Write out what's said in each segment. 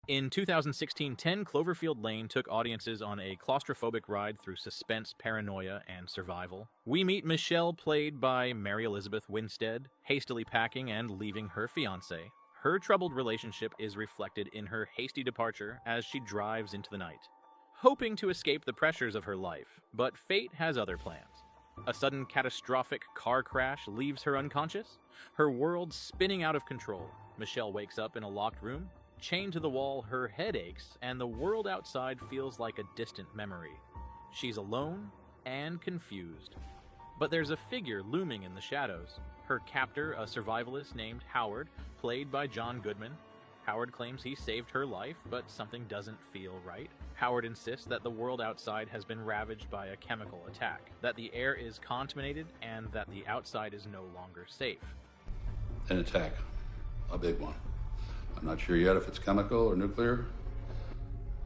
In 2016, 10 Cloverfield Lane took audiences on a claustrophobic ride through suspense, paranoia, and survival. We meet Michelle, played by Mary Elizabeth Winstead, hastily packing and leaving her fiancé. Her troubled relationship is reflected in her hasty departure as she drives into the night, hoping to escape the pressures of her life, but fate has other plans. A sudden catastrophic car crash leaves her unconscious, her world spinning out of control. Michelle wakes up in a locked room, chained to the wall, her head aches, and the world outside feels like a distant memory. She's alone and confused. But there's a figure looming in the shadows. Her captor, a survivalist named Howard, played by John Goodman. Howard claims he saved her life, but something doesn't feel right. Howard insists that the world outside has been ravaged by a chemical attack, that the air is contaminated, and that the outside is no longer safe. An attack. A big one. I'm not sure yet if it's chemical or nuclear,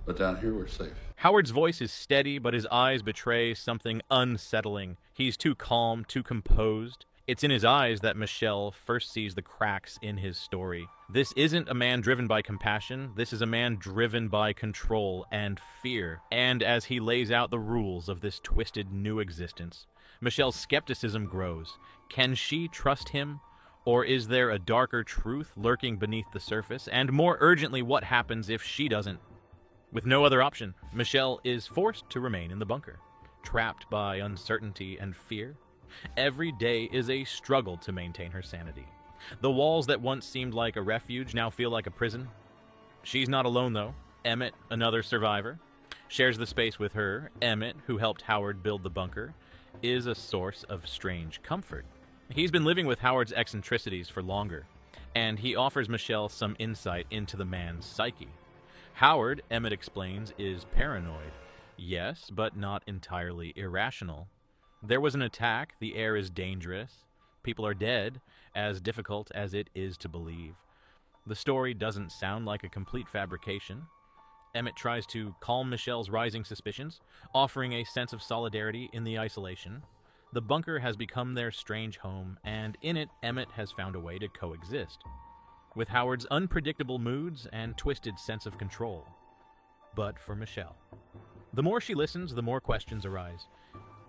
but down here we're safe. Howard's voice is steady, but his eyes betray something unsettling. He's too calm, too composed. It's in his eyes that Michelle first sees the cracks in his story. This isn't a man driven by compassion. This is a man driven by control and fear. And as he lays out the rules of this twisted new existence, Michelle's skepticism grows. Can she trust him? Or is there a darker truth lurking beneath the surface? And more urgently, what happens if she doesn't? With no other option, Michelle is forced to remain in the bunker, trapped by uncertainty and fear. Every day is a struggle to maintain her sanity. The walls that once seemed like a refuge now feel like a prison. She's not alone, though. Emmett, another survivor, shares the space with her. Emmett, who helped Howard build the bunker, is a source of strange comfort. He's been living with Howard's eccentricities for longer, and he offers Michelle some insight into the man's psyche. Howard, Emmett explains, is paranoid. Yes, but not entirely irrational. There was an attack, the air is dangerous, people are dead, as difficult as it is to believe. The story doesn't sound like a complete fabrication. Emmett tries to calm Michelle's rising suspicions, offering a sense of solidarity in the isolation. The bunker has become their strange home, and in it, Emmett has found a way to coexist with Howard's unpredictable moods and twisted sense of control. But for Michelle, the more she listens, the more questions arise.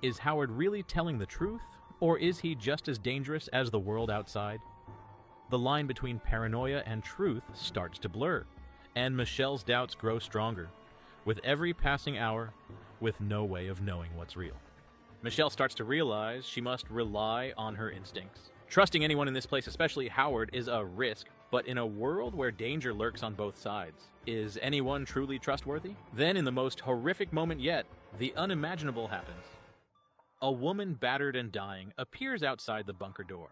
Is Howard really telling the truth, or is he just as dangerous as the world outside? The line between paranoia and truth starts to blur, and Michelle's doubts grow stronger, with every passing hour, with no way of knowing what's real. Michelle starts to realize she must rely on her instincts. Trusting anyone in this place, especially Howard, is a risk, but in a world where danger lurks on both sides, is anyone truly trustworthy? Then, in the most horrific moment yet, the unimaginable happens. A woman, battered and dying, appears outside the bunker door.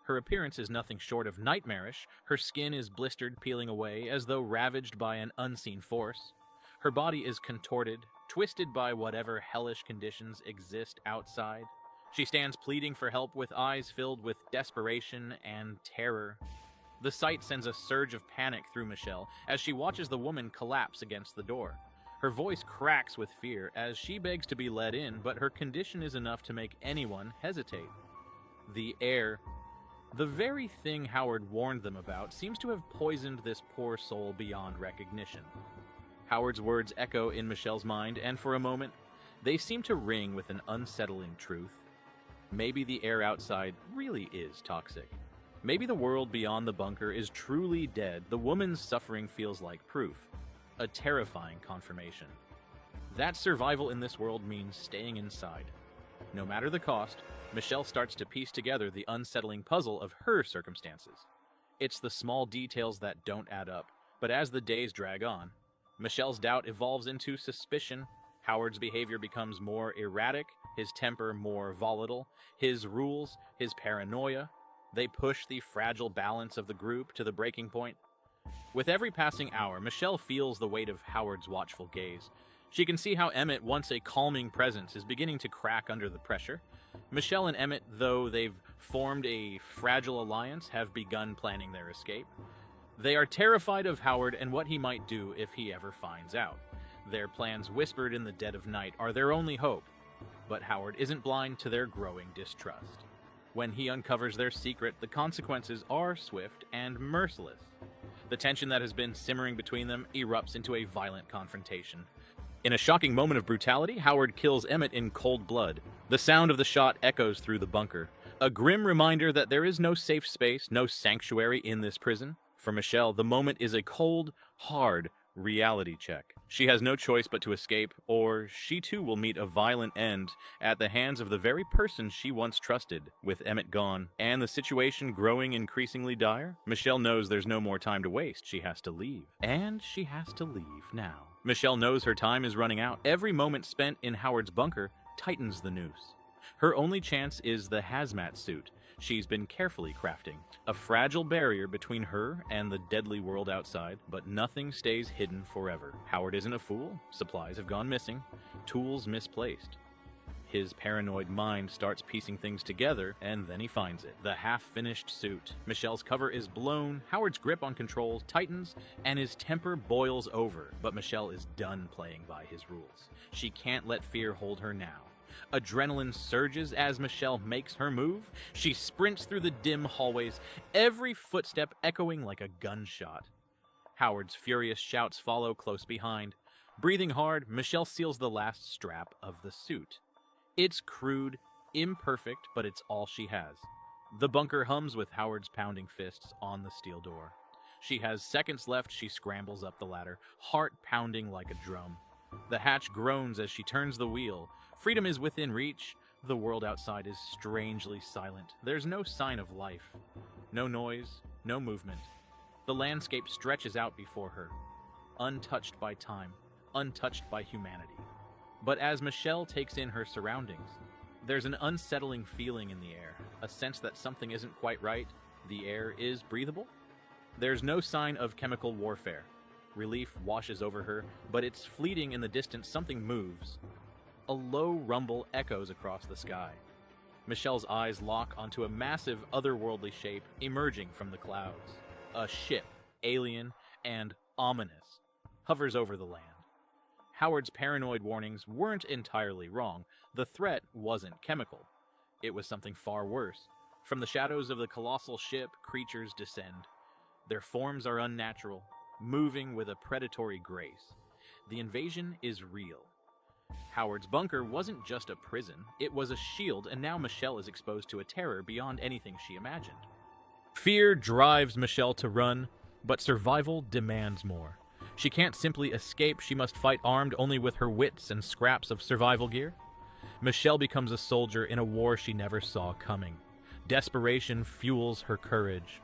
Her appearance is nothing short of nightmarish. Her skin is blistered, peeling away, as though ravaged by an unseen force. Her body is contorted, twisted by whatever hellish conditions exist outside. She stands pleading for help with eyes filled with desperation and terror. The sight sends a surge of panic through Michelle as she watches the woman collapse against the door. Her voice cracks with fear as she begs to be let in, but her condition is enough to make anyone hesitate. The air, the very thing Howard warned them about, seems to have poisoned this poor soul beyond recognition. Howard's words echo in Michelle's mind, and for a moment, they seem to ring with an unsettling truth. Maybe the air outside really is toxic. Maybe the world beyond the bunker is truly dead. The woman's suffering feels like proof, a terrifying confirmation. That survival in this world means staying inside. No matter the cost, Michelle starts to piece together the unsettling puzzle of her circumstances. It's the small details that don't add up, but as the days drag on, Michelle's doubt evolves into suspicion. Howard's behavior becomes more erratic, his temper more volatile, his rules, his paranoia. They push the fragile balance of the group to the breaking point. With every passing hour, Michelle feels the weight of Howard's watchful gaze. She can see how Emmett, once a calming presence, is beginning to crack under the pressure. Michelle and Emmett, though they've formed a fragile alliance, have begun planning their escape. They are terrified of Howard and what he might do if he ever finds out. Their plans, whispered in the dead of night, are their only hope. But Howard isn't blind to their growing distrust. When he uncovers their secret, the consequences are swift and merciless. The tension that has been simmering between them erupts into a violent confrontation. In a shocking moment of brutality, Howard kills Emmett in cold blood. The sound of the shot echoes through the bunker, a grim reminder that there is no safe space, no sanctuary in this prison. For Michelle, the moment is a cold, hard reality check. She has no choice but to escape, or she too will meet a violent end at the hands of the very person she once trusted. With Emmett gone, and the situation growing increasingly dire, Michelle knows there's no more time to waste. She has to leave. And she has to leave now. Michelle knows her time is running out. Every moment spent in Howard's bunker tightens the noose. Her only chance is the hazmat suit she's been carefully crafting, a fragile barrier between her and the deadly world outside, but nothing stays hidden forever. Howard isn't a fool. Supplies have gone missing, tools misplaced. His paranoid mind starts piecing things together, and then he finds it. The half-finished suit. Michelle's cover is blown, Howard's grip on controls tightens, and his temper boils over. But Michelle is done playing by his rules. She can't let fear hold her now. Adrenaline surges as Michelle makes her move. She sprints through the dim hallways, every footstep echoing like a gunshot. Howard's furious shouts follow close behind. Breathing hard, Michelle seals the last strap of the suit. It's crude, imperfect, but it's all she has. The bunker hums with Howard's pounding fists on the steel door. She has seconds left. She scrambles up the ladder, heart pounding like a drum. The hatch groans as she turns the wheel. Freedom is within reach. The world outside is strangely silent. There's no sign of life. No noise, no movement. The landscape stretches out before her, untouched by time, untouched by humanity. But as Michelle takes in her surroundings, there's an unsettling feeling in the air, a sense that something isn't quite right. The air is breathable. There's no sign of chemical warfare. Relief washes over her, but it's fleeting. In the distance. Something moves. A low rumble echoes across the sky. Michelle's eyes lock onto a massive, otherworldly shape emerging from the clouds. A ship, alien and ominous, hovers over the land. Howard's paranoid warnings weren't entirely wrong. The threat wasn't chemical. It was something far worse. From the shadows of the colossal ship, creatures descend. Their forms are unnatural, moving with a predatory grace. The invasion is real. Howard's bunker wasn't just a prison, it was a shield, and now Michelle is exposed to a terror beyond anything she imagined. Fear drives Michelle to run, but survival demands more. She can't simply escape, she must fight armed only with her wits and scraps of survival gear. Michelle becomes a soldier in a war she never saw coming. Desperation fuels her courage.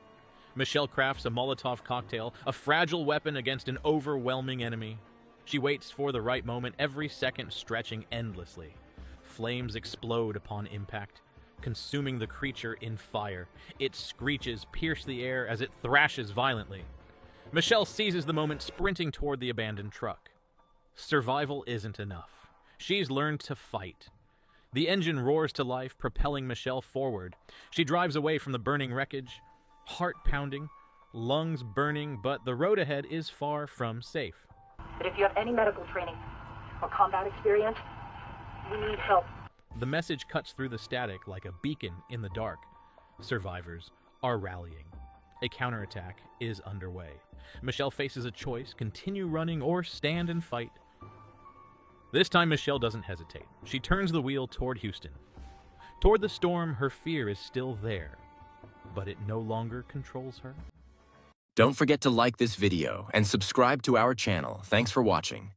Michelle crafts a Molotov cocktail, a fragile weapon against an overwhelming enemy. She waits for the right moment, every second stretching endlessly. Flames explode upon impact, consuming the creature in fire. Its screeches pierce the air as it thrashes violently. Michelle seizes the moment, sprinting toward the abandoned truck. Survival isn't enough. She's learned to fight. The engine roars to life, propelling Michelle forward. She drives away from the burning wreckage, heart pounding, lungs burning, but the road ahead is far from safe. But if you have any medical training or combat experience, we need help. The message cuts through the static like a beacon in the dark. Survivors are rallying. A counterattack is underway. Michelle faces a choice: continue running or stand and fight. This time Michelle doesn't hesitate. She turns the wheel toward Houston. Toward the storm, her fear is still there, but it no longer controls her. Don't forget to like this video and subscribe to our channel. Thanks for watching.